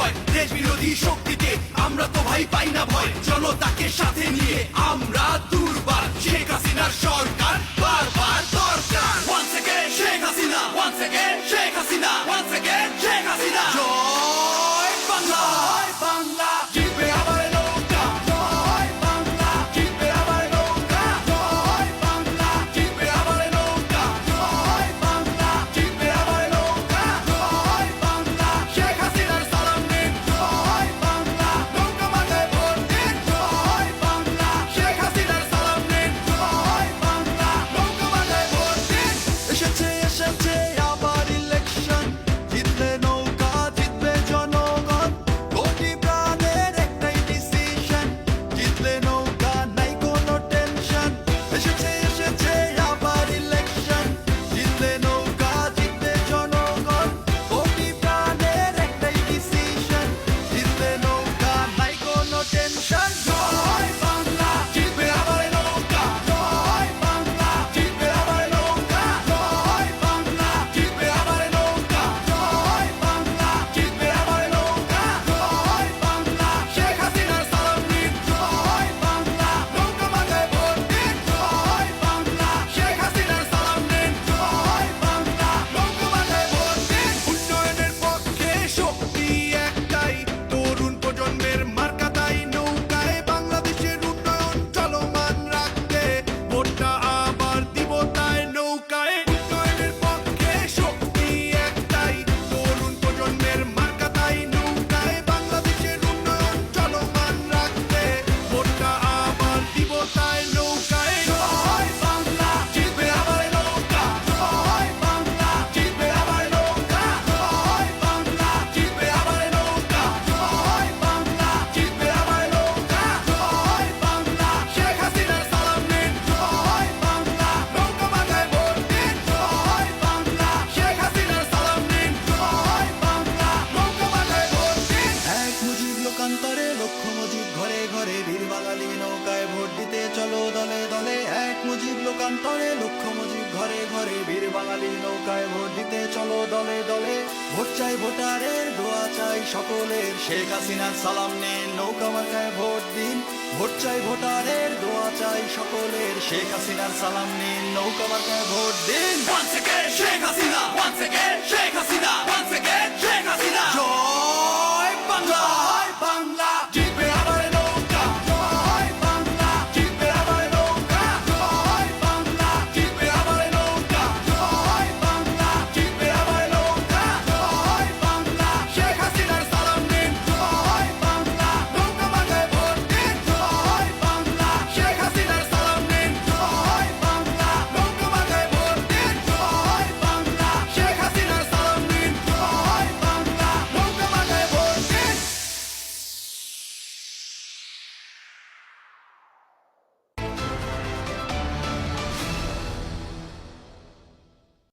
জয় দেশ বিরোধী শক্তিকে আমরা তো ভাই পাই না ভয় জনতাকে সাথে নিয়ে আমরা দুর্বার শেখ হাসিনার সরকার বারবার দরকার once again Sheikh Hasina once again Sheikh Hasina once again Sheikh Hasina জয় বাংলা জয় বাংলা জিতবে আবার নৌকা জয় বাংলা জিতবে আবার নৌকা জয় বাংলা জিতবে আবার নৌকা জয় বাংলা জিতবে আবার নৌকা জয় বাংলা শেখ হাসিনার সালাম নিন জয় বাংলা নৌকা মাথায় ভোট দিন জয় বাংলা শেখ হাসিনার সালাম নিন জয় বাংলা নৌকা মাথায় ভোট দিন এসেছে এসেছে আবার ইলেকশন জিতলে নৌকা জিতবে জনগণ কোটি প্রাণের একটাই ডিসিশন জিতলে নৌকা নাই কোনো টেনশন এসেছে এসেছে আবার ইলেকশন জিতলে নৌকা জিতবে জনগণ কোটি প্রাণের একটাই ডিসিশন জিতলে নৌকা নাই কোনো টেনশন জয় বাংলা জিতবে আবার নৌকা জয় বাংলা জিতবে আবার নৌকা জয় বাংলা জিতবে আবার নৌকা জয় বাংলা জিতবে আবার নৌকা জয় বাংলা শেখ হাসিনার সালাম নিন জয় বাংলা নৌকা মাথায় ভোট দিন জয় বাংলা শেখ হাসিনার সালাম নিন জয় বাংলা নৌকা মাথায় ভোট দিন উন্নয়নের পক্ষে শক্তি একটাই তরুণ প্রজন্মের মার্কা তাই নৌকায় বাংলাদেশের উন্নয়ন চলমান রাখতে ভোটটা আবার দিব তাই নৌকায় উন্নয়নের পক্ষে শক্তি একটাই তরুণ প্রজন্মের মার্কা তাই নৌকায় বাংলাদেশের উন্নয়ন চলমান রাখতে ভোটটা আবার দিব তাই নৌকায় জয় বাংলা জিতবে আবার নৌকা জয় বাংলা জিতবে আবার নৌকা জয় বাংলা জিতবে আবার নৌকা জয় বাংলা জিতবে আবার নৌকা জয় বাংলা শেখ হাসিনার সালাম নিন জয় বাংলা নৌকা মাথায় ভোট দিন জয় বাংলা শেখ হাসিনার সালাম নিন জয় বাংলা নৌকা মাথায় ভোট দিন এক মুজিব লোকান্তরে লক্ষ মুজিব ঘরে ঘরে বীর বাঙালি নৌকায় ভোট দিতে চলো দলে দলে এক মুজিব লোকান্তরে লক্ষ মুজিব ঘরে ঘরে বীর বাঙালি নৌকায় ভোট দিতে চলো দলে দলে ভোট চাই ভোটারের দোয়া চাই সকলের শেখ হাসিনার সালাম নিন নৌকা মার্কায় ভোট দিন ভোট চাই ভোটারের দোয়া চাই সকলের শেখ হাসিনার সালাম নিন নৌকা মার্কায় ভোট দিন once again Sheikh Hasina once again Sheikh Hasina once again Sheikh Hasina জয়